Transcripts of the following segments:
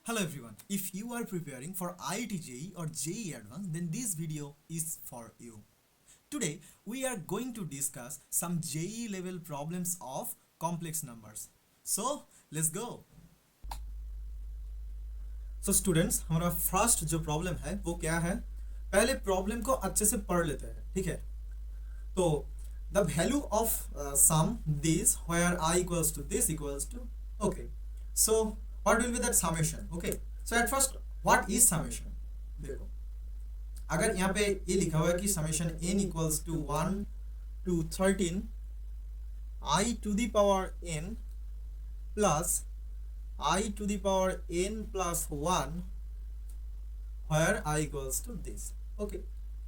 Hello everyone. If you are preparing for IIT JEE or JEE Advanced, then this video is for you. Today we are going to discuss some JEE level problems of complex numbers. So let's go. So students, हमारा first जो problem है वो क्या है? पहले problem को अच्छे से पढ़ लेते हैं, ठीक है? तो the value of sum these where I equals to this equals to, okay, so what will be that summation? Okay, so at first what is summation? देखो, अगर यहाँ पे ये लिखा हुआ है कि summation n equals to 1 to 13 I to the power n plus I to the power n plus 1 where I equals to this. Okay,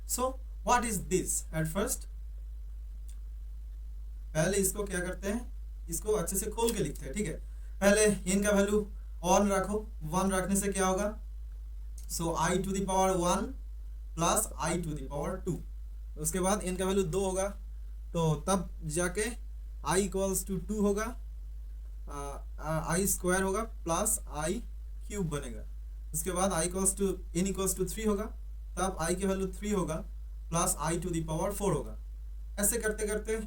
so what is this? At first पहले इसको क्या करते हैं, इसको अच्छे से खोल के लिखते हैं, ठीक है? पहले n का वैल्यू 1 रखो, 1 रखने से क्या होगा? So i to the power 1 plus i to the power 2। उसके बाद n का वैल्यू 2 होगा, तो तब जाके i इक्वल्स टू 2 होगा, i स्क्वायर होगा प्लस i क्यूब बनेगा। उसके बाद i equals to n equals to 3 होगा, तब i की वैल्यू 3 होगा plus i to the power 4 होगा। ऐसे करते करते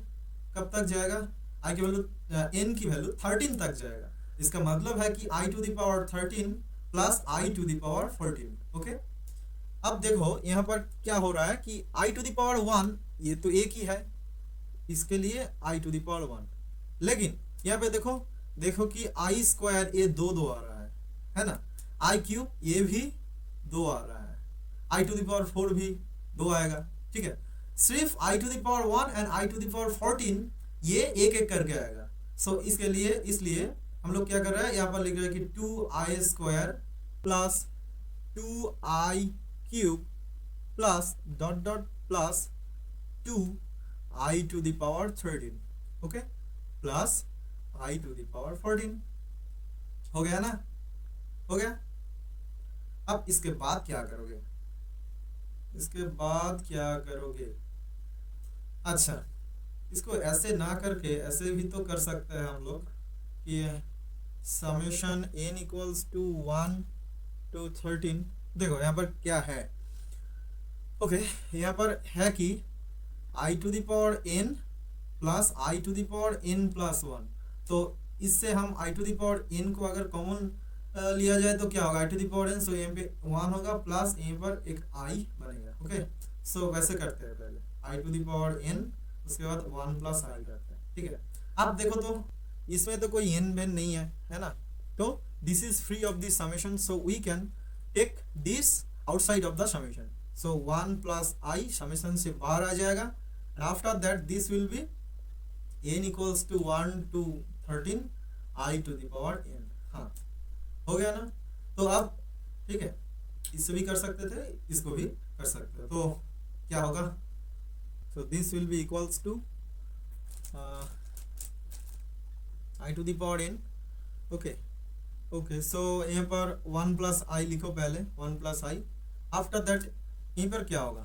कब तक जाएगा? i की वैल्यू n की वैल्यू 13 तक जाएगा। इसका मतलब है कि i to the power 13 plus i to the power 14। Okay, अब देखो यहाँ पर क्या हो रहा है कि i टू द पावर 1 ये तो एक ही है, इसके लिए i टू द पावर 1, लेकिन यहाँ पे देखो कि i स्क्वायर ये 2 आ रहा है ना, i क्यूब ये भी 2 आ रहा है, i टू द पावर 4 भी 2 आएगा, ठीक है? सिर्फ i to the power 1 and i to the power 14 ये एक एक करके आएगा। सो इसलिए हम लोग क्या कर रहे हैं, यहाँ पर लिख रहे हैं कि 2i square plus 2i cube plus dot dot plus 2i to the power 13, okay, plus i to the power 14। हो गया ना? हो गया। अब इसके बाद क्या करोगे? अच्छा, इसको ऐसे ना करके ऐसे भी तो कर सकते हैं हम लोग कि summation n equals to 1 to 13। देखो यहाँ पर क्या है, ओके, यहाँ पर है कि i to the power n plus i to the power n plus 1। तो इससे हम i to the power n को अगर कॉमन लिया जाए तो क्या होगा? i to the power n, so यहाँ पे 1 होगा प्लस यहाँ पर एक i बनेगा। ओके, सो वैसे करते हैं, पहले i to the power n, उसके बाद 1 प्लस i करते हैं, ठीक है? अब देखो तो इसमें तो कोई n बेन नहीं है ना, तो this is free of this summation, so we can take this outside of the summation. So 1 plus i summation से बाहर आ जाएगा, and after that this will be n equals to 1 to 13 i to the power n। हाँ, हो गया ना? तो अब ठीक है, इससे भी कर सकते थे, इसको भी कर सकते थे, तो क्या होगा? So this will be equals to i to the power n। okay, so यहाँ पर 1 plus i लिखो, पहले 1 plus i, आफ्टर दैट यहीं पर क्या होगा?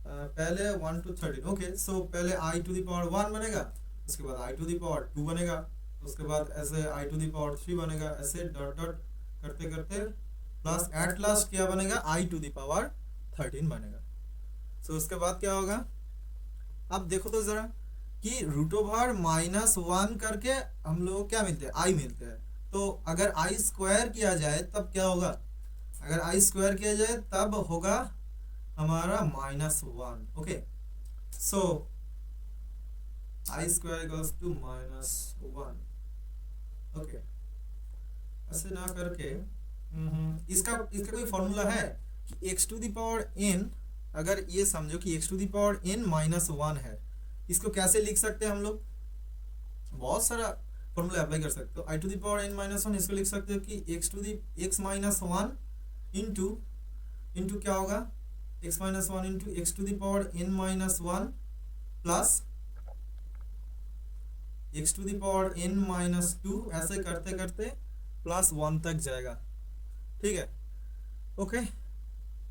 पहले 1 to 13, ओके, सो पहले i to the power 1 बनेगा, उसके बाद i to the power 2 बनेगा, उसके बाद ऐसे i to the power 3 बनेगा, ऐसे डॉट डॉट करते करते प्लस एट लास्ट क्या बनेगा? i to the power 13 बनेगा। सो उसके बाद क्या होगा? अब देखो तो जरा कि रूट ओवर -1 करके हम लोग को क्या मिलते हैं? i मिलते हैं। तो अगर i स्क्वायर किया जाए तब क्या होगा? अगर i स्क्वायर किया जाए तब होगा हमारा -1। Okay, so i square equals to -1। Okay, ऐसे ना करके इसका कोई फॉर्मूला है कि x to the power n, अगर ये समझो कि x to the power n -1 है, इसको कैसे लिख सकते हैं हम लोग? बहुत सारा फॉर्मूला अप्लाई कर सकते हो। i to the power n -1 इसको लिख सकते हो कि x to the x -1 into क्या होगा? x -1 into x to the power n -1 plus x to the power n -2, ऐसे करते करते प्लस 1 तक जाएगा, ठीक है? ओके,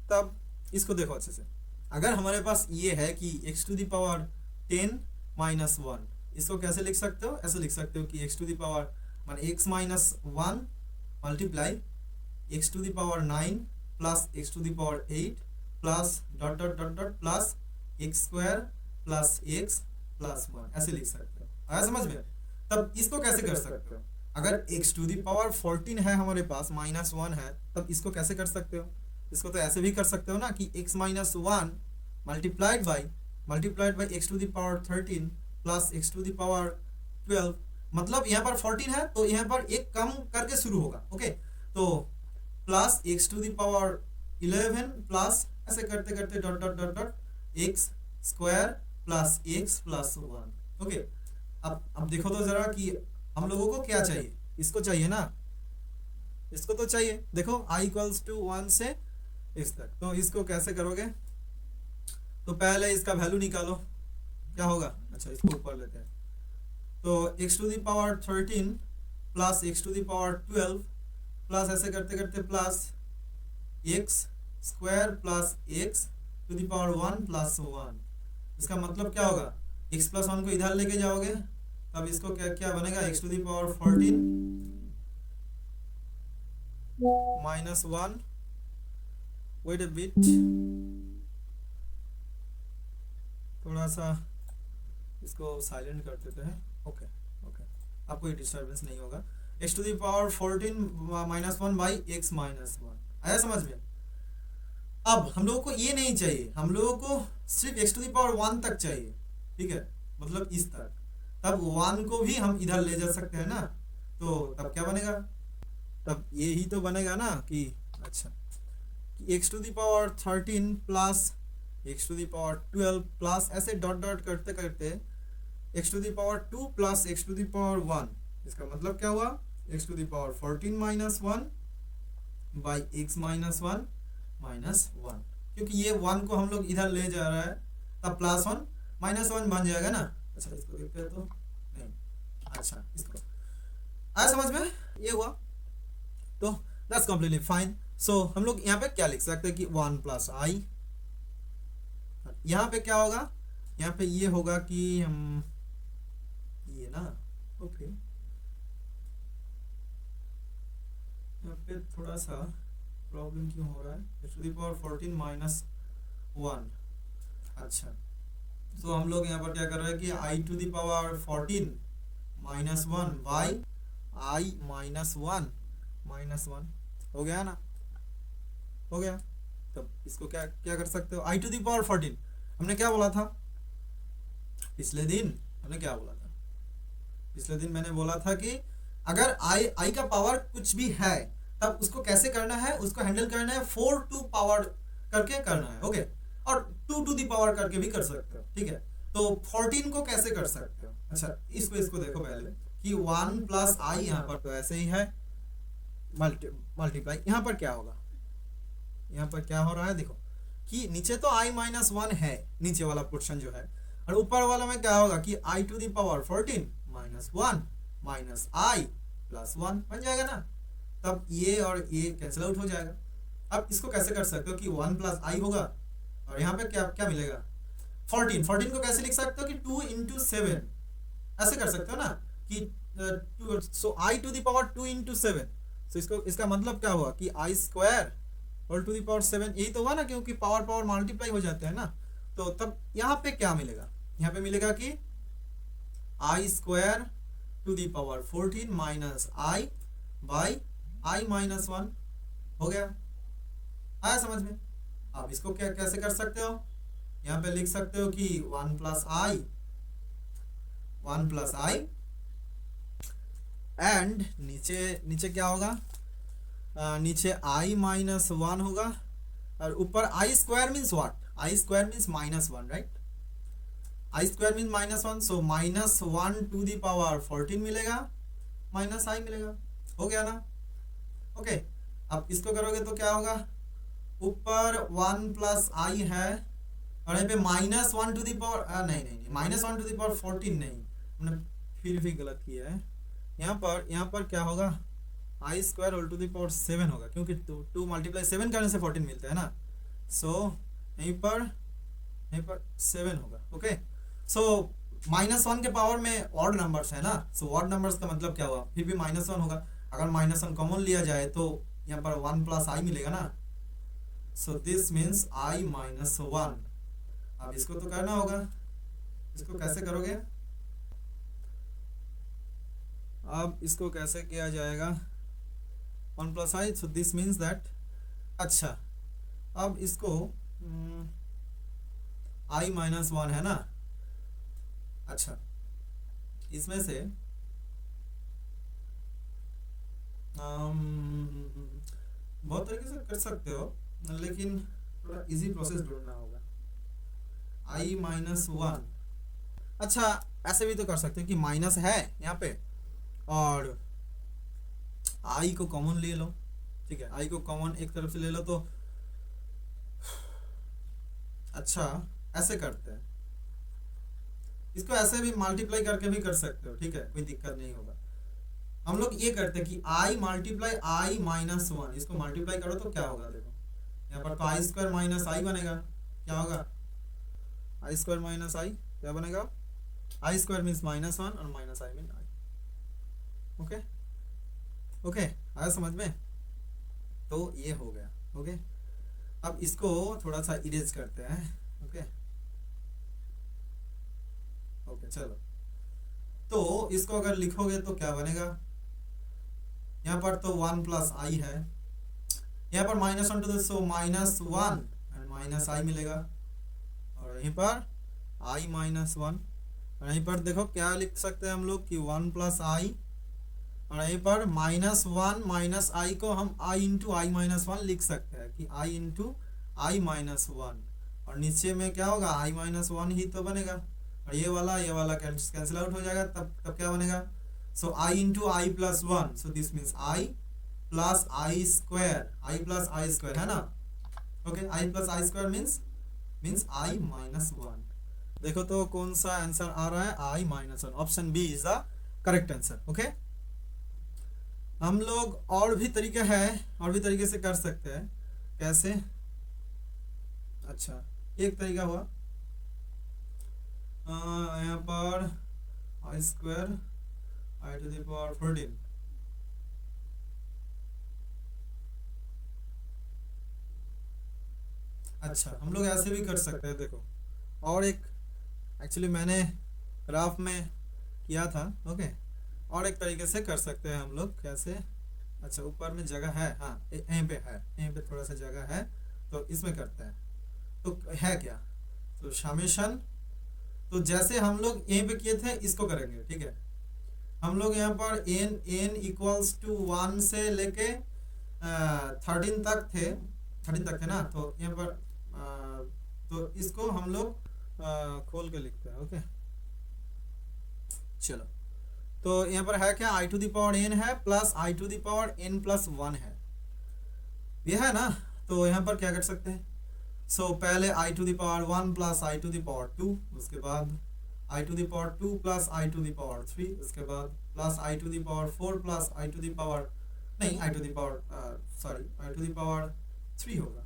तब इसको देखो अच्छे से, अगर हमारे पास ये है कि x टू द पावर 10 -1, इसको कैसे लिख सकते हो? ऐसे लिख सकते हो कि x टू द पावर मान x -1 multiply x to the power 9 plus x to the power 8 plus dot dot dot dot plus x square plus x plus 1, ऐसे लिख सकते हो। आया समझ में? तब इसको कैसे कर सकते हो? अगर x टू द पावर 14 है हमारे पास, -1 है, तब इसको कैसे कर सकते हो? इसको तो ऐसे भी कर सकते हो ना कि x minus 1 multiplied by x to the power 13 plus x to the power 12, मतलब यहाँ पर 14 है तो यहाँ पर एक कम करके शुरू होगा। ओके, तो plus x to the power 11 plus ऐसे करते करते dot dot dot dot x square plus x plus 1। Okay, अब देखो तो जरा कि हम लोगों को क्या चाहिए, इसको चाहिए ना, इसको तो चाहिए। देखो i इक्वल्स टू 1 से इस तक, तो इसको कैसे करोगे? तो पहले इसका वैल्यू निकालो, क्या होगा? अच्छा, इसको ऊपर लेते हैं। तो x to the power 13 plus x to the power 12 plus ऐसे करते करते plus x square plus x to the power 1 plus 1। इसका मतलब क्या होगा? x प्लस 1 को इधर लेके जाओगे, तब इसको क्या क्या बनेगा? x to the power 14 minus 1, wait a bit, थोड़ा सा इसको साइलेंट कर देते हैं। ओके ओके, आपको कोई डिस्टर्बेंस नहीं होगा। x to the power 14 minus 1 by x minus 1। आया समझ में? अब हम लोगों को ये नहीं चाहिए, हम लोगों को सिर्फ x टू द पावर 1 तक चाहिए, ठीक है, मतलब इस तक। तब 1 को भी हम इधर ले जा सकते हैं ना, तो तब क्या बनेगा? तब ये ही तो बनेगा ना कि अच्छा कि x to the power 13 plus x to the power 12 plus ऐसे डॉट डॉट करते करते x to the power 2 plus x to the power 1। इसका मतलब क्या हुआ? x to the power 14 minus 1 by x minus 1 minus 1, क्योंकि ये 1 को हम लोग इधर ले जा रहा है, तब प्लस 1 माइनस 1 बन जाएगा ना। अच्छा, इसको देखते हैं तो नहीं, अच्छा इसको आया समझ में? ये हुआ, तो दैट्स कम्प्लीटली फाइन। सो हम लोग यहाँ पे क्या लिख सकते हैं कि 1 प्लस आई, यहाँ पे क्या होगा? यहाँ पे ये होगा कि हम ये ना, ओके, यहाँ पे थोड़ा सा प्रॉब्लम क्यों हो रहा है? X to the power 14 minus 1। अच्छा, तो हम लोग यहाँ पर क्या कर रहे हैं कि i to the power 14 minus 1 by i minus 1 हो गया ना? हो गया। तब इसको क्या क्या कर सकते हो? i टू द पावर 14 हमने क्या बोला था पिछले दिन? हमने क्या बोला था पिछले दिन? मैंने बोला था कि अगर i का पावर कुछ भी है, तब उसको कैसे करना है? उसको हैंडल करना है 4 टू पावर करके करना है। ओके, और 2 टू दी पावर करके भी कर सकते हो, ठीक है। तो 14 को कैसे कर सकते हो? अच्छा, इसको देखो पहले कि 1 प्लस आई, यहाँ पर तो ऐसे ही है, मल्टीप्लाई। यहाँ पर क्या होगा? यहाँ पर क्या हो रहा है? देखो कि नीचे तो i माइनस 1 है, नीचे वाला पोर्शन जो है, और ऊपर वाला में क्या होगा कि i to the power 14 minus 1 minus i plus 1 बन जाएगा ना। तब ये और ये कैंसिल आउट हो जाएगा। अब इसको कैसे कर सकते हो कि 1 प्लस आई होगा, और यहाँ पे क्या क्या मिलेगा? 14 को कैसे लिख सकते हो कि 2 इंटू 7, ऐसे कर सकते हो ना कि सो आई टू दी पावर 2 इंटू 7। सो इसका मतलब क्या हुआ कि आई स्क्वायर और टू दी पावर 7, यही तो हुआ ना, क्योंकि पावर मल्टीप्लाई हो जाते हैं ना। तो तब यहाँ पे क्या मिलेगा? यहाँ पे मिलेगा कि i square to the power 14 minus i by i minus 1 हो गया। आया समझ में? अब इसको क्या कैसे कर सकते हो? यहाँ पे लिख सकते हो कि 1 प्लस आई एंड नीचे क्या होगा? नीचे i माइनस 1 होगा, और ऊपर i square means what? I square means minus 1, right? I square means minus 1, so minus 1 to the power 14 मिलेगा, माइनस आई मिलेगा। हो गया ना? ओके, अब इसको करोगे तो क्या होगा? ऊपर 1 प्लस आई है, और यहाँ पे माइनस 1 टू दी पावर नहीं, माइनस 1 टू दी पावर 14 नहीं, हमने फिर भी गलत किया है। यहाँ पर क्या होगा? I square whole to the power 7 होगा, क्योंकि 2 मल्टीप्लाई 7 करने से 14 मिलता है ना। सो यहीं पर 7 होगा। ओके, सो माइनस 1 के पावर में ऑड नंबर्स है ना, सो ऑड नंबर्स का मतलब क्या हुआ? फिर भी माइनस 1 होगा। अगर माइनस 1 कॉमन लिया जाए तो यहाँ पर 1 प्लस आई मिलेगा ना, सो दिस मीन्स आई माइनस 1। अब इसको तो करना होगा, इसको कैसे करोगे? अब इसको कैसे किया जाएगा? 1 plus I, so this means that, अच्छा अब इसको आई माइनस 1 है ना, अच्छा इसमें से बहुत तरीके से कर सकते हो, लेकिन थोड़ा इजी प्रोसेस ढूंढना होगा। आई माइनस 1, अच्छा ऐसे भी तो कर सकते हो कि माइनस है यहाँ पे और आई को कॉमन ले लो, ठीक है, आई को कॉमन एक तरफ से ले लो, तो अच्छा ऐसे करते हैं, इसको ऐसे भी मल्टीप्लाई करके भी कर सकते हो, ठीक है, कोई दिक्कत नहीं होगा। हम लोग ये करते हैं कि आई मल्टीप्लाई आई माइनस 1, इसको मल्टीप्लाई करो तो क्या होगा, देखो यहाँ पर तो आई स्क्वायर माइनस आई बनेगा, क्या होगा? आई स्क्वायर माइनस आई क्या बनेगा? आई स्क्वायर मीन्स माइनस 1 और minus I mean I. Okay okay, आया समझ में? तो ये हो गया। ओके, अब इसको थोड़ा सा इरेज करते हैं। ओके ओके चलो, तो इसको अगर लिखोगे तो क्या बनेगा? यहाँ पर तो 1 प्लस आई है, यहाँ पर minus 1 two so minus 1 and minus i मिलेगा, और यहीं पर आई माइनस 1, और यहीं पर देखो क्या लिख सकते हैं हम लोग कि 1 प्लस आई, और यहीं पर माइनस 1 माइनस आई को हम आई इंटू आई माइनस 1 लिख सकते हैं कि आई इंटू आई माइनस 1, और नीचे में क्या होगा? आई माइनस 1 ही तो बनेगा, और ये वाला कैंसिल आउट हो जाएगा, तब क्या बनेगा? So i into i plus 1, so this means i plus i square है ना। Okay, i plus i square means i minus 1। देखो तो कौन सा आंसर आ रहा है? I minus 1, option b is the correct answer. Okay, हम लोग और भी तरीके से कर सकते हैं। कैसे? अच्छा, एक तरीका हुआ यहाँ पर i square i to the power 14, अच्छा हम लोग ऐसे भी कर सकते हैं। देखो, और एक एक्चुअली मैंने ग्राफ में किया था। ओके, और एक तरीके से कर सकते हैं हम लोग। कैसे? अच्छा, ऊपर में जगह है, हाँ यहीं पे थोड़ा सा जगह है, तो इसमें करते हैं। तो है क्या? तो समेशन, तो जैसे हम लोग यहीं पे किए थे इसको करेंगे, ठीक है। हम लोग यहाँ पर n इक्वल्स टू 1 से लेके 13 तक थे ना, तो यहाँ पर तो इसको हम लोग खोल के लिखते हैं। ओके चलो, तो यहाँ पर है क्या? I to the power n है plus i to the power n plus 1 है, ये है ना। तो यहाँ पर क्या कर सकते हैं? सो पहले i to the power 1 plus i to the power 2, उसके बाद i to the power 2 plus i to the power 3, उसके बाद plus i to the power 4 plus i to the power i to the power 3 होगा,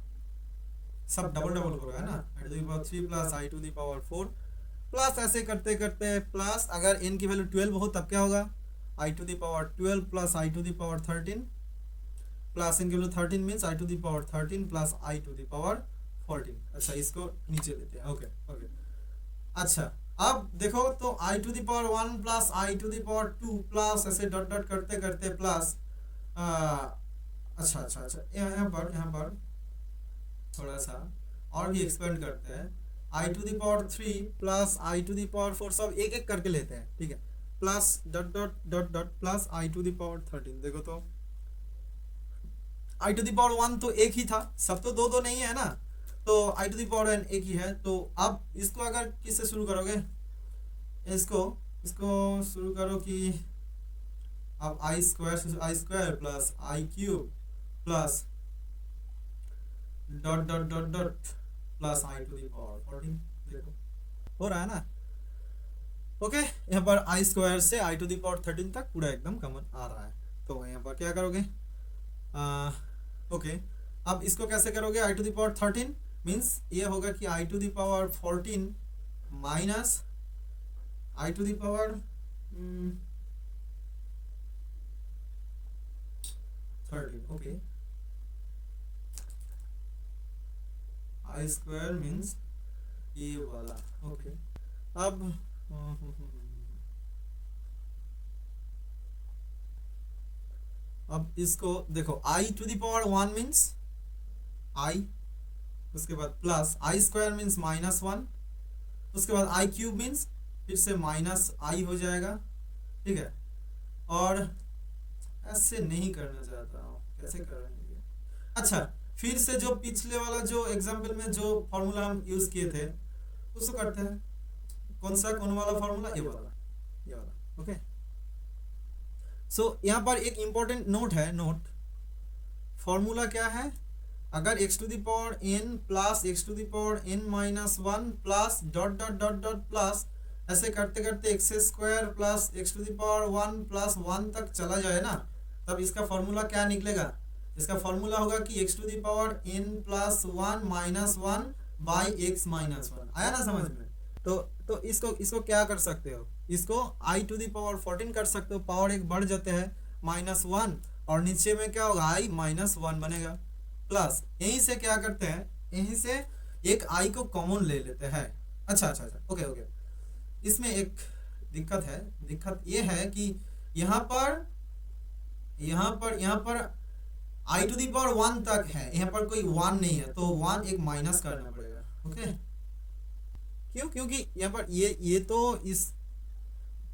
सब double होगा, है ना। I to the power 3 plus i to the power 4 plus ऐसे करते करते प्लस, अगर n की वैल्यू 12 हो तब क्या होगा? I to the power 12 plus i to the power 13 plus n की value 13 means i to the power 13 plus i to the power 14। अच्छा, इसको नीचे लेते हैं। ओके ओके, अच्छा अब देखो तो i to the power 1 plus i to the power 2 plus ऐसे डॉट डॉट करते करते प्लस अच्छा यहाँ पर थोड़ा सा और भी एक्सपेंड करते हैं। I to the power 3 plus i to the power 4 सब एक एक करके लेते हैं, ठीक है, plus dot dot dot dot plus i to the power 13। देखो तो आई टू द पावर 1 तो एक ही था, सब तो दो नहीं है ना, तो i to the power n एक ही है। तो अब इसको अगर किससे शुरू करोगे? इसको शुरू करो कि अब i square plus i cube plus dot dot dot dot plus i to the power 14। देखो हो रहा है ना। ओके, यहाँ पर आई स्क्वायर से आई टू द पावर 13 तक पूरा एकदम कॉमन आ रहा है। तो यहाँ पर क्या करोगे? ओके, अब इसको कैसे करोगे? I to the power 13 means ये होगा कि i to the power 14 minus i to the power 13। Okay, i square means ये वाला। ओके अब इसको देखो, i to the power 1 means i, उसके बाद प्लस आई स्क्वायर मीन्स -1, उसके बाद आई क्यूब मीन्स फिर से माइनस आई हो जाएगा, ठीक है। और ऐसे नहीं करना चाहता हूँ, कैसे करेंगे? अच्छा, फिर से जो पिछले वाला जो एग्जाम्पल में जो फॉर्मूला हम यूज किए थे उसको करते हैं। कौन वाला फॉर्मूला? ये वाला। ओके, सो यहाँ पर एक इंपॉर्टेंट नोट है। नोट, फॉर्मूला क्या है? अगर x to the power n plus x to the power n minus 1 plus dot dot dot dot plus ऐसे करते करते x square plus x to the power 1 plus 1 तक चला जाए ना, तब इसका फॉर्मूला क्या निकलेगा? इसका फॉर्मूला होगा कि x to the power n plus 1 minus 1 by x minus 1। आया ना समझ में? तो इसको क्या कर सकते हो? इसको i टू द पावर 14 कर सकते हो, पावर एक बढ़ जाते हैं -1 और नीचे में क्या होगा? i -1 बनेगा। प्लस यहीं से क्या करते हैं, यहीं से एक i को कॉमन ले लेते हैं। अच्छा, ओके। इसमें एक दिक्कत है। दिक्कत ये है कि यहाँ पर i टू दी पावर 1 तक है, यहाँ पर कोई 1 नहीं है, तो 1 एक माइनस करना पड़ेगा। ओके, क्यों? क्योंकि यहाँ पर ये तो इस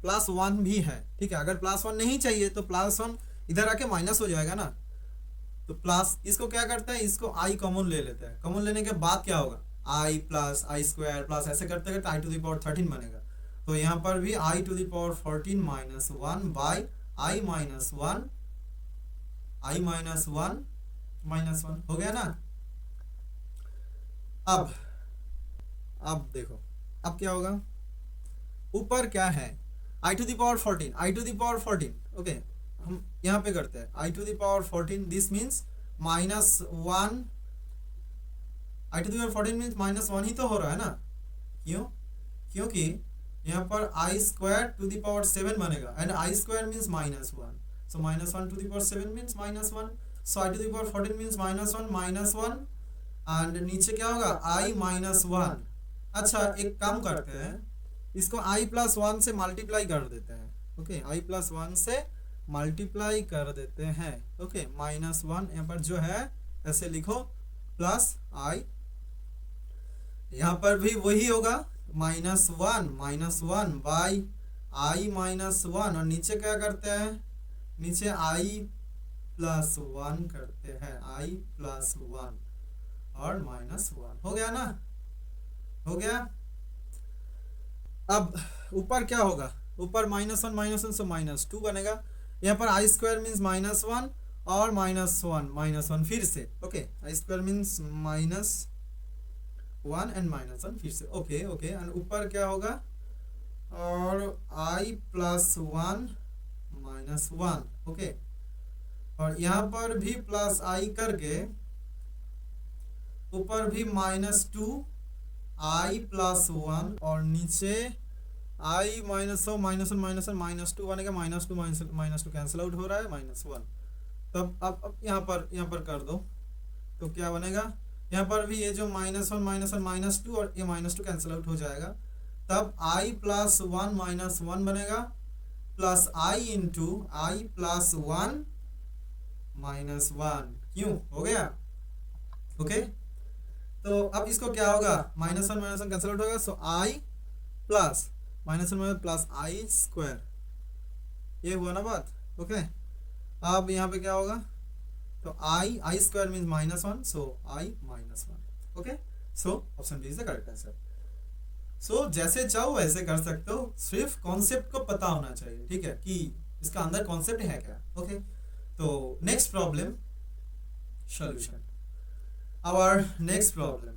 +1 भी है, ठीक है। अगर +1 नहीं चाहिए तो +1 इधर आके माइनस हो जाएगा ना, तो प्लस इसको क्या करते हैं, इसको i कॉमन ले लेते हैं। कॉमन लेने के बाद क्या होगा? i plus i square plus ऐसे करते करते i टू दी पावर 13 बनेगा। तो यहाँ पर भी i to the power 14 -1 by i -1 हो गया ना। अब देखो, अब क्या होगा? ऊपर क्या है? i to the power 14, okay. हम यहाँ पे करते हैं i to the power 14, this means -1। i to the power 14 means -1 ही तो हो रहा है ना। क्यों? क्योंकि यहाँ पर i square to the power 7 बनेगा and i square means -1, so -1 to the power 7 means -1, so i to the power 14 means -1 and नीचे क्या होगा? i -1। अच्छा, एक काम करते हैं, इसको i + 1 से मल्टीप्लाई कर देते हैं। ओके, i + 1 से मल्टीप्लाई कर देते हैं। ओके, -1 यहाँ पर जो है ऐसे लिखो, प्लस i, यहाँ पर भी वही होगा -1 बाई i -1 और नीचे क्या करते हैं? नीचे i + 1 करते हैं, i + 1 और -1 हो गया ना। हो गया। अब ऊपर क्या होगा? ऊपर -1 सो -2 बनेगा। यहाँ पर i स्क्वायर मीन्स -1 और -1 फिर से। Okay, i square means -1 and -1 फिर से। ओके एंड ऊपर क्या होगा? और i + 1 -1। ओके, और यहाँ पर भी प्लस i करके ऊपर भी -2 i + 1 और नीचे i -1 -2 बनेगा। -2 कैंसिल आउट हो रहा है, -1। तब अब यहाँ पर कर दो तो क्या बनेगा? यहाँ पर भी ये जो -1 -2 और ये -2 कैंसिल आउट हो जाएगा। तब i + 1 -1 बनेगा, प्लस i इंटू i + 1 -1। क्यों? हो गया। ओके, तो अब इसको क्या होगा? -1 कैंसिल आउट होगा, so i plus -1 plus i square, ये हुआ ना बात। ओके, अब यहाँ पे क्या होगा? तो i square means -1, so i -1। Okay, so option b is the correct answer. So जैसे चाहो वैसे कर सकते हो, सिर्फ कॉन्सेप्ट को पता होना चाहिए, ठीक है, कि इसका अंदर कॉन्सेप्ट है क्या। ओके, तो next problem solution. Our next problem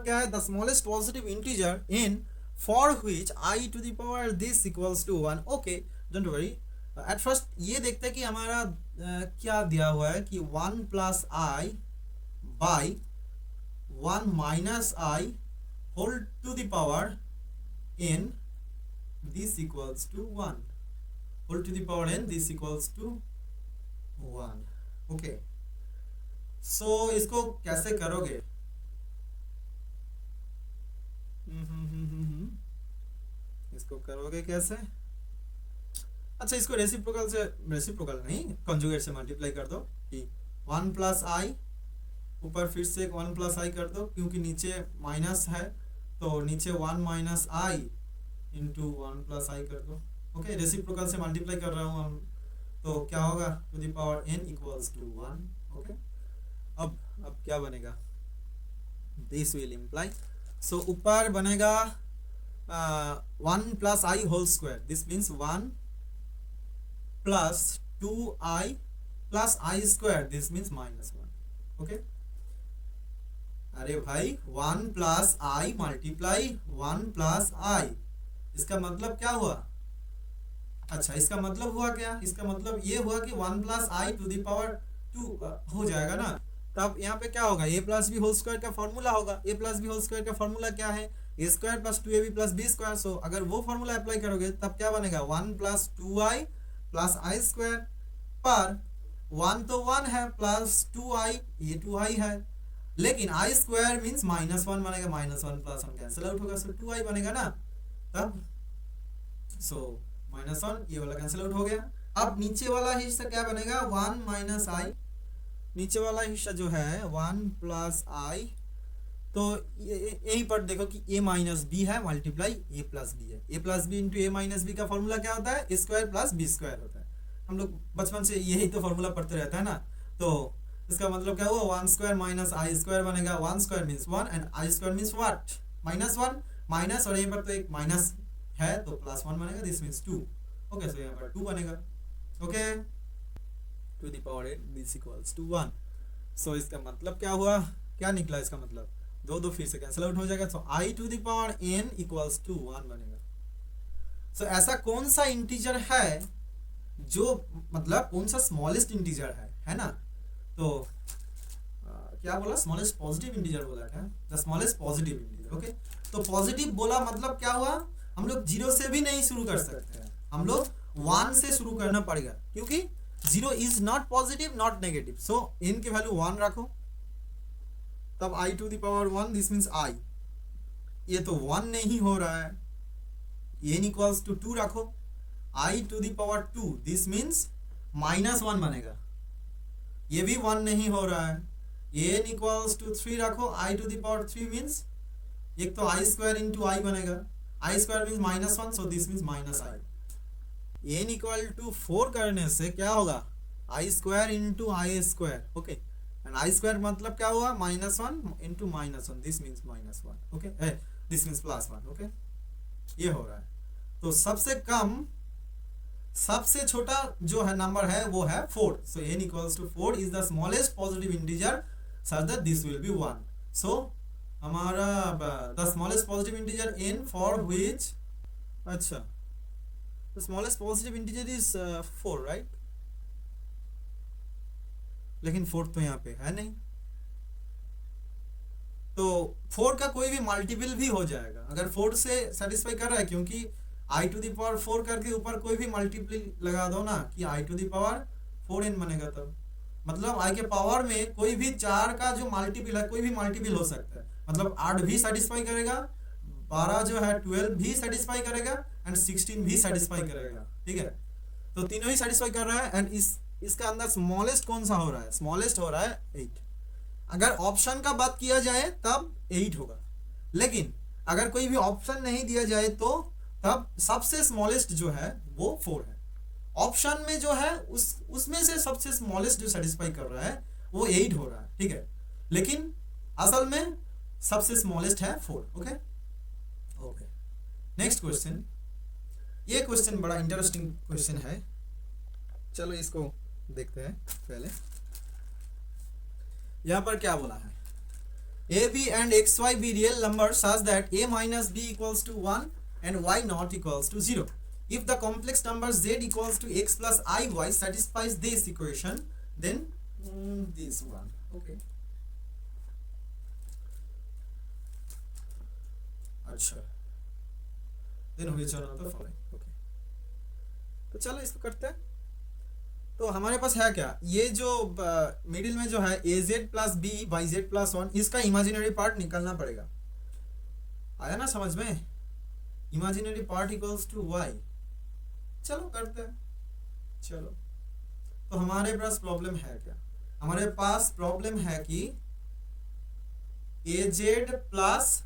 क्या है? The smallest positive integer in for which I to the power this equals to 1. Okay, don't worry. At first ये देखते हैं कि हमारा क्या दिया हुआ है कि 1 + i by 1 - i whole to the power n this equals to 1, whole to the power n this equals to 1. Okay, सो इसको कैसे करोगे? इसको करोगे कैसे? अच्छा, इसको रेसिप्रोकल नहीं, कंजुगेट से मल्टीप्लाई कर दो कि 1 प्लस आई, ऊपर फिर से 1 प्लस आई कर दो, क्योंकि नीचे माइनस है तो नीचे 1 माइनस आई इंटू 1 प्लस आई कर दो। ओके, रेसिप्रोकल से मल्टीप्लाई कर रहा हूँ हम, तो क्या होगा to the power n equals to 1। Okay, अब क्या बनेगा? दिस विल इम्प्लाई, सो ऊपर बनेगा 1 plus i whole square, this means 1 plus 2i plus i square, this means -1। Okay, अरे भाई 1 plus i multiply 1 plus i, इसका मतलब क्या हुआ? अच्छा, इसका मतलब हुआ क्या? इसका मतलब ये हुआ कि 1 plus i to the power 2 हो जाएगा ना। तब यहाँ पे क्या होगा? A plus b whole square का फॉर्मूला होगा। A plus b whole square का फॉर्मूला क्या है? ए square plus 2ab plus B square. So अगर वो फॉर्मूला अप्लाई करोगे तब क्या बनेगा? 1 plus 2i plus i square, पर 1 तो 1 है प्लस 2i, ये 2i है, लेकिन आई स्क्वायर मीन्स -1 बनेगा, -1 प्लस 1 कैंसिल आउट होगा, सो 2i बनेगा ना। तब सो -1 ये वाला कैंसिल आउट हो गया। अब नीचे वाला हिस्सा क्या बनेगा? 1 माइनस आई, नीचे वाला हिस्सा जो है 1 प्लस आई, तो यहीं पर देखो कि a माइनस बी है मल्टीप्लाई a प्लस बी है। a plus B into A minus B का फॉर्मूला क्या होता है? ए स्क्वायर प्लस बी स्क्वायर होता है। हम लोग बचपन से यही तो फॉर्मूला पढ़ते रहता है ना। तो इसका मतलब क्या हुआ? 1 स्क्वायर माइनस आई स्क्वायर बनेगा। 1 square means 1 and i square means what? -1 minus, और यहीं पर तो एक माइनस है तो +1 बनेगा, दिस मीन्स 2। ओके, सो यहाँ पर 2 बनेगा। Okay, to the power n this equals to 1। So इसका मतलब क्या हुआ? क्या निकला इसका मतलब? दो फिर से कैंसिल आउट हो जाएगा, तो i to the power n equals to 1 बनेगा। सो ऐसा कौन सा इंटीजर है जो, मतलब कौन सा स्मॉलेस्ट इंटीजर है ना? तो क्या बोला? स्मॉलेस्ट पॉजिटिव इंटीजर बोला क्या? The smallest positive integer. Okay, तो पॉजिटिव बोला मतलब क्या हुआ? हम लोग 0 से भी नहीं शुरू कर सकते हैं, हम लोग 1 से शुरू करना पड़ेगा, क्योंकि 0 is not positive not negative. So n की वैल्यू 1 रखो, तब i to the power 1, this means i, ये तो 1 नहीं हो रहा है, n इक्वल्स टू 2 रखो, i to the power 2, this means -1 बनेगा, ये भी 1 नहीं हो रहा है, n इक्वल्स टू 3 रखो, i to the power 3 means एक तो आई स्क्वायर इंटू आई बनेगा, i square means -1, so this means -i। n equal to 4 करने से क्या होगा? I square into i square. Okay, and i square मतलब क्या हुआ? -1 into -1, this means -1। Okay, this means +1। Okay, ये हो रहा है। तो सबसे कम, सबसे छोटा जो है नंबर है वो है 4। So n equals to 4 is the smallest positive integer such that this will be 1। So हमारा the smallest positive integer n for which, अच्छा, the smallest positive integer is 4, right? लेकिन 4 तो यहाँ पे है नहीं, तो 4 का कोई भी मल्टीपल भी हो जाएगा अगर 4 से सेटिस्फाई कर रहा है, क्योंकि i टू द पावर 4 करके ऊपर कोई भी मल्टीपल लगा दो ना कि i to the power 4n बनेगा, तब मतलब i के पावर में कोई भी 4 का जो मल्टीपल है, कोई भी मल्टीपल हो सकता है, मतलब 8 भी सेटिस्फाई करेगा, 12 जो है 12 भी सेटिस्फाई करेगा एंड 16 भी सेटिस्फाई करेगा। ठीक है, तो तीनों ही सेटिस्फाई कर रहा है। एंड इसका अंदर स्मॉलेस्ट कौन सा हो रहा है? स्मॉलेस्ट हो रहा है 8। अगर ऑप्शन का बात किया जाए तब 8 होगा, लेकिन अगर कोई भी ऑप्शन नहीं दिया जाए तो तब सबसे स्मॉलेस्ट जो है वो 4 है। ऑप्शन में जो है उसमें से सबसे स्मॉलेस्ट जो सेटिस्फाई कर रहा है वो 8 हो रहा है। ठीक है, लेकिन असल में सबसे स्मॉलेस्ट है 4। Okay okay, next question. ये क्वेश्चन बड़ा इंटरेस्टिंग क्वेश्चन है, चलो इसको देखते हैं। पहले यहाँ पर क्या बोला है? a b and x y be real numbers such that a minus b equals to 1 and y not equals to 0. If the complex number z equals to x plus iy satisfies this equation, then this one. Okay. अच्छा, then which one of the following? Okay. तो चलो इसको करते हैं। तो हमारे पास है क्या? ये जो मिडिल में जो है az plus B by z plus 1, इसका इमेजिनरी पार्ट निकलना पड़ेगा। आया ना समझ में? Imaginary part equals to Y. चलो करते हैं। चलो, तो हमारे पास प्रॉब्लम है क्या? हमारे पास प्रॉब्लम है कि a z plus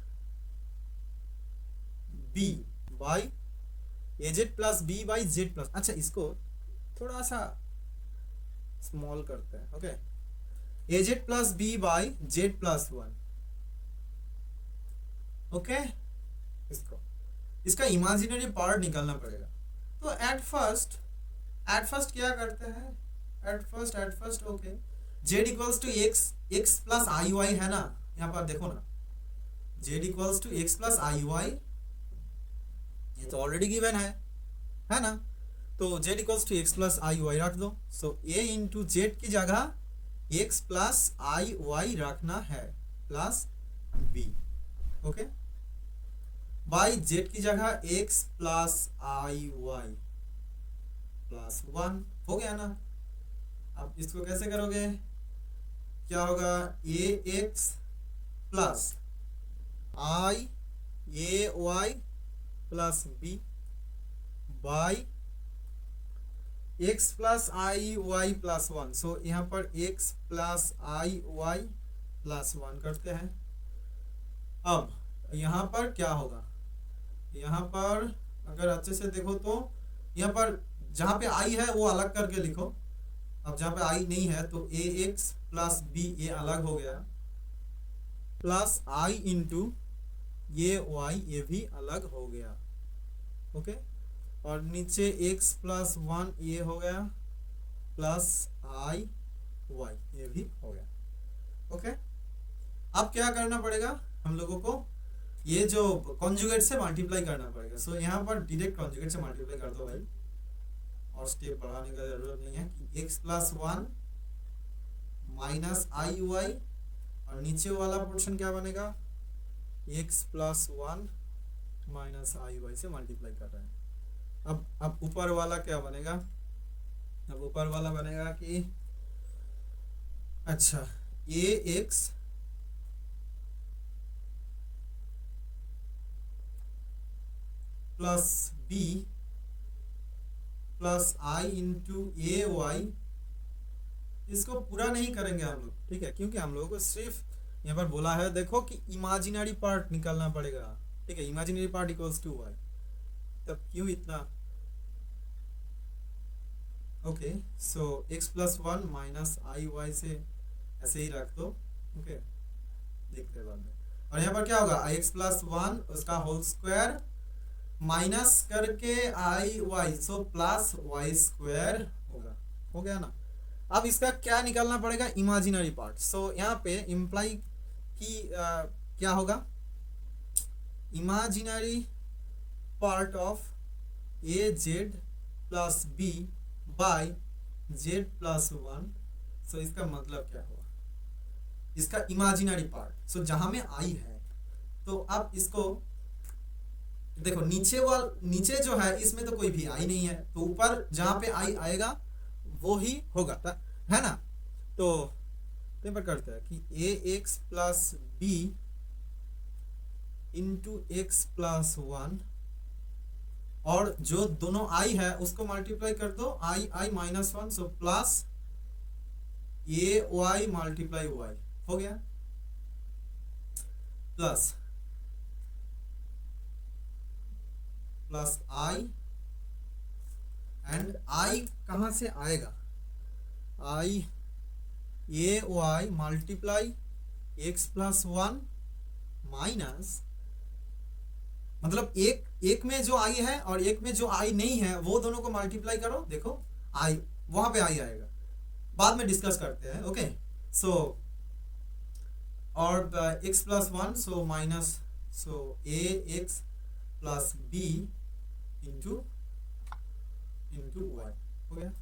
B by a z plus B by z plus, अच्छा इसको थोड़ा सा स्मॉल करते हैं। Okay, a z plus B by z plus one. Okay, इसका इमेजिनरी पार्ट निकालना पड़ेगा। तो एट फर्स्ट क्या करते हैं? At first okay, z equals to x plus I y है ना, यहाँ पर देखो ना, z equals to x plus I y, ये तो ऑलरेडी गिवन है ना। तो Z equals to x plus I Y रख दो। सो ए इंटू जेड की जगह एक्स प्लस आई वाई रखना है plus b. Okay, by z की जगह एक्स प्लस आई वाई प्लस वन। हो गया ना। अब इसको कैसे करोगे? क्या होगा? A x plus i a y plus B by x plus I y plus one. So यहाँ पर एक्स प्लस आई वाई प्लस वन करते हैं। अब यहाँ पर क्या होगा? यहाँ पर अगर अच्छे से देखो तो यहाँ पर जहाँ पे आई है वो अलग करके लिखो। अब जहाँ पे आई नहीं है तो ए एक्स प्लस बी ये अलग हो गया, प्लस आई इंटू ये वाई ये भी अलग हो गया। ओके, और नीचे x प्लस वन ये हो गया, प्लस आई वाई ये भी हो गया। ओके, अब क्या करना पड़ेगा हम लोगों को? ये जो कॉन्जुगेट से मल्टीप्लाई करना पड़ेगा। सो यहाँ पर डायरेक्ट कॉन्जुगेट से मल्टीप्लाई कर दो भाई, और स्टेप बढ़ाने का जरूरत नहीं है कि x plus one minus I Y, और नीचे वाला पोर्शन क्या बनेगा? x plus one minus I Y से मल्टीप्लाई कर रहे हैं। अब ऊपर वाला क्या बनेगा? अब ऊपर वाला बनेगा कि अच्छा ए एक्स प्लस बी प्लस आई इंटू ए वाई। इसको पूरा नहीं करेंगे हम लोग, ठीक है, क्योंकि हम लोगों को सिर्फ यहाँ पर बोला है देखो कि इमेजिनरी पार्ट निकालना पड़ेगा। ठीक है, imaginary part equals to Y, तब क्यों इतना? Okay, so X plus one minus I Y से ऐसे ही रख दो। ओके, देखते हैं बाद में। और यहाँ पर क्या होगा? आई एक्स प्लस वन उसका होल स्क्वायर माइनस करके i y, so plus Y square होगा। हो गया ना। अब इसका क्या निकालना पड़ेगा? Imaginary part. सो यहाँ पे इम्प्लाई की क्या होगा? Imaginary part of a z plus B by z plus one. So इसका मतलब क्या हुआ? इसका इमेजिनरी पार्ट, सो जहां में आई है, तो अब इसको देखो नीचे जो है इसमें तो कोई भी आई नहीं है, तो ऊपर जहां पे आई आएगा वो ही होगा, है ना। तो पेपर करते हैं कि a x plus B into x plus one, और जो दोनों आई है उसको मल्टीप्लाई कर दो, i minus one, so plus a y multiply y. हो गया, प्लस आई, एंड आई कहां से आएगा? I a y multiply x plus one minus, मतलब एक में जो आई है और एक में जो आई नहीं है वो दोनों को मल्टीप्लाई करो। देखो आई वहां पे आई आएगा, बाद में डिस्कस करते हैं। ओके, सो और x plus one, so minus, so a x plus B into y. हो गया,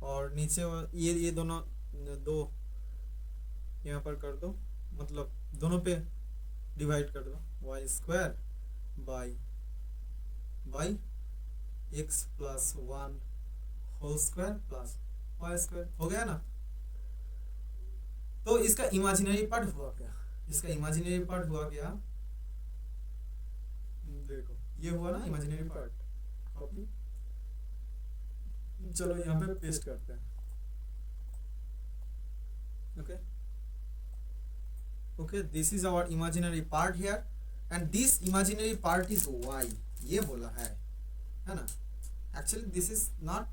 और नीचे ये दोनों दो यहाँ पर कर दो, मतलब दोनों पे डिवाइड कर दो, Y square by x plus one whole square plus Y square. हो गया ना। तो इसका इमेजिनरी पार्ट हुआ क्या? इसका इमेजिनरी पार्ट हुआ क्या? देखो ये हुआ ना इमेजिनरी पार्ट, कॉपी, चलो यहाँ पे पेस्ट करते हैं। Okay okay, this is our imaginary part here and this imaginary part is y, ये बोला है ना। Actually this is not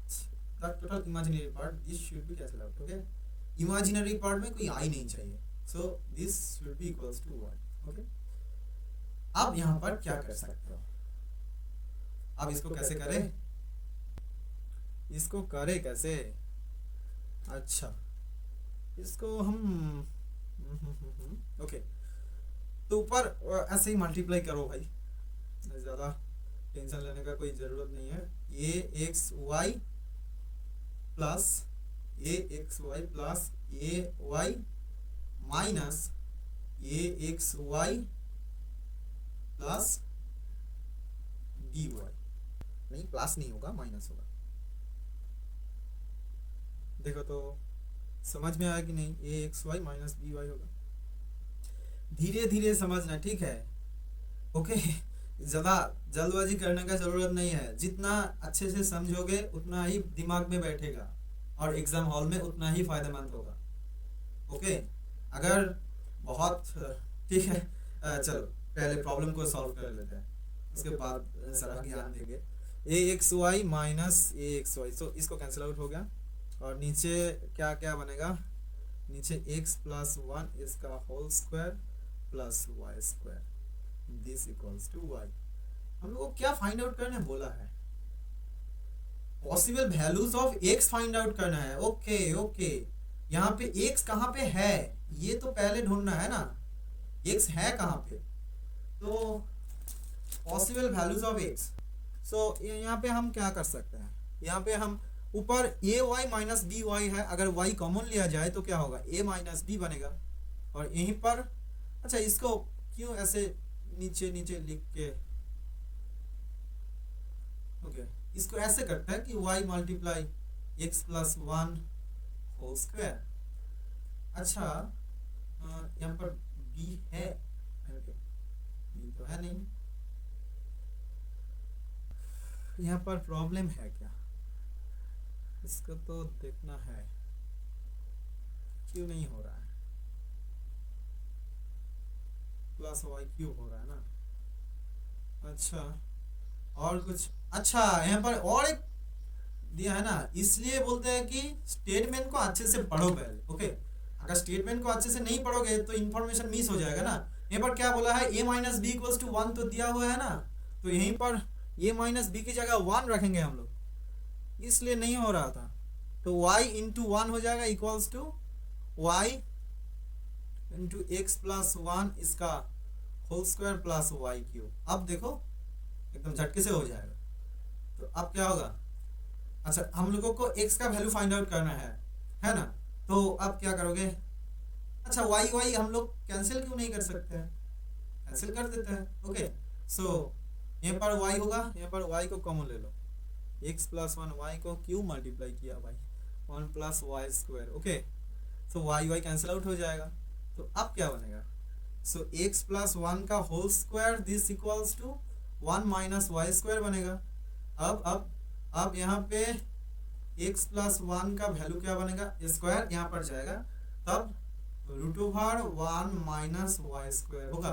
the total imaginary part, this should be cancel out. Okay, imaginary part में कोई I नहीं चाहिए, so this should be equals to y। Okay, अब यहाँ पर क्या कर सकते हो, अब इसको कैसे करें, इसको करे कैसे, अच्छा इसको हम ओके, तो ऊपर ऐसे ही मल्टीप्लाई करो भाई, ज़्यादा टेंशन लेने का कोई ज़रूरत नहीं है। A x y plus a y minus a x y plus d y, नहीं प्लस नहीं होगा, माइनस होगा। देखो तो समझ में आया कि नहीं, a x y minus b y होगा। धीरे धीरे समझना, ठीक है। ओके, ज़्यादा जल्दबाजी करने का ज़रूरत नहीं है, जितना अच्छे से समझोगे उतना ही दिमाग में बैठेगा और एग्ज़ाम हॉल में उतना ही फ़ायदेमंद होगा। ओके, अगर बहुत ठीक है, चलो पहले प्रॉब्लम को सॉल्व कर लेते हैं, उसके बाद सारा ज्ञान देंगे। ए x y minus a x Y, सो इसको कैंसिल आउट हो गया और नीचे क्या क्या बनेगा, नीचे x प्लस 1 इसका whole square plus Y square, this equals to y। हम लोग को क्या फाइंड आउट करने बोला है, possible values of x find out करना है। ओके ओके, यहाँ पे x कहाँ पे है ये तो पहले ढूंढना है ना, x है कहाँ पे, तो पॉसिबल वैल्यूज ऑफ x। सो यहाँ पे हम क्या कर सकते हैं, यहाँ पे हम ऊपर ए वाई माइनस बी वाई है, अगर y कॉमन लिया जाए तो क्या होगा, a माइनस बी बनेगा। और यहीं पर अच्छा, इसको क्यों ऐसे नीचे नीचे लिख के, ओके इसको ऐसे करते हैं कि y multiply x plus 1 whole square. अच्छा यहाँ पर b है, b तो है नहीं, यहाँ पर प्रॉब्लम है क्या, इसको तो देखना है, क्यों नहीं हो रहा है, प्लस वाई क्यूब हो रहा है ना। अच्छा और कुछ, अच्छा यहाँ पर और एक दिया है ना, इसलिए बोलते हैं कि स्टेटमेंट को अच्छे से पढ़ो पहले। ओके, अगर स्टेटमेंट को अच्छे से नहीं पढ़ोगे तो इन्फॉर्मेशन मिस हो जाएगा ना। यहाँ पर क्या बोला है, a minus B equals to 1 तो दिया हुआ है ना, तो यहीं पर a माइनस बी की जगह 1 रखेंगे हम लोग, इसलिए नहीं हो रहा था। तो y इंटू 1 हो जाएगा equals to y into x plus 1 इसका whole square plus Y cube. अब देखो एकदम झटके से हो जाएगा। तो अब क्या होगा, अच्छा हम लोगों को x का वैल्यू फाइंड आउट करना है ना, तो अब क्या करोगे, अच्छा y हम लोग कैंसिल क्यों नहीं कर सकते हैं, कैंसिल कर देते हैं। ओके, सो यहाँ पर y होगा, यहाँ पर y को कॉमन ले लो, x प्लस 1 y को क्यों मल्टीप्लाई किया भाई, 1 प्लस वाई स्क्वायर। ओके, सो y कैंसिल आउट हो जाएगा। तो अब क्या बनेगा, सो x प्लस 1 का whole square this equals to 1 minus Y square बनेगा। अब यहाँ पे x प्लस 1 का वैल्यू क्या बनेगा, स्क्वायर यहाँ पर जाएगा, तब root over 1 minus Y square होगा।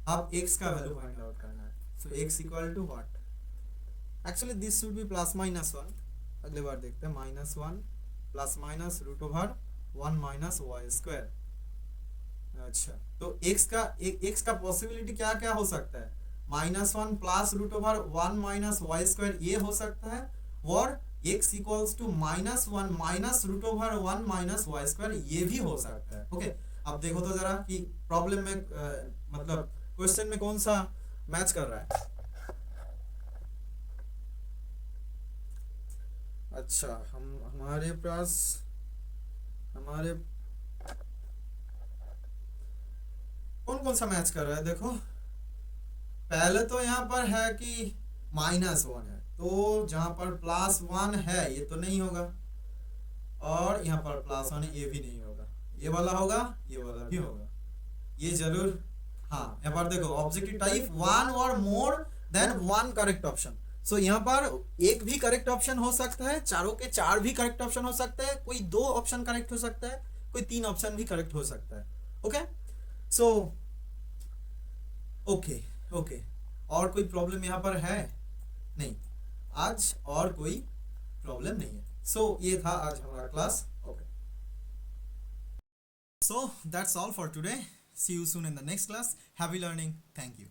अब x का वैल्यू फाइंड आउट करना है, सो x equal to what, actually this should be plus minus 1, अगले बार देखते हैं, minus 1 plus minus root over 1 minus Y square. अच्छा तो x का पॉसिबिलिटी क्या क्या हो सकता है, -1 plus root over 1 minus Y square ये हो सकता है, और x equals to -1 minus root over 1 minus Y square ये भी हो सकता है। ओके, अब देखो तो जरा कि प्रॉब्लम में मतलब क्वेश्चन में कौन सा मैच कर रहा है। अच्छा हमारे पास कौन सा मैच कर रहा है, देखो पहले तो यहाँ पर है कि -1 है, तो जहाँ पर +1 है ये तो नहीं होगा, और यहाँ पर +1 है ये भी नहीं होगा, ये वाला होगा, ये वाला भी होगा, ये जरूर। हाँ यहाँ पर देखो ऑब्जेक्टिव टाइप 1 और more than one correct option. So यहाँ पर एक भी करेक्ट ऑप्शन हो सकता है, चारों के चार भी करेक्ट ऑप्शन हो सकता है, कोई दो ऑप्शन करेक्ट हो सकता है, कोई तीन ऑप्शन भी करेक्ट हो सकता है। ओके सो ओके ओके, और कोई प्रॉब्लम यहाँ पर है? नहीं, आज और कोई प्रॉब्लम नहीं है। सो ये था आज हमारा class. Okay, so that's all for today. See you soon in the next class. Happy learning. Thank you.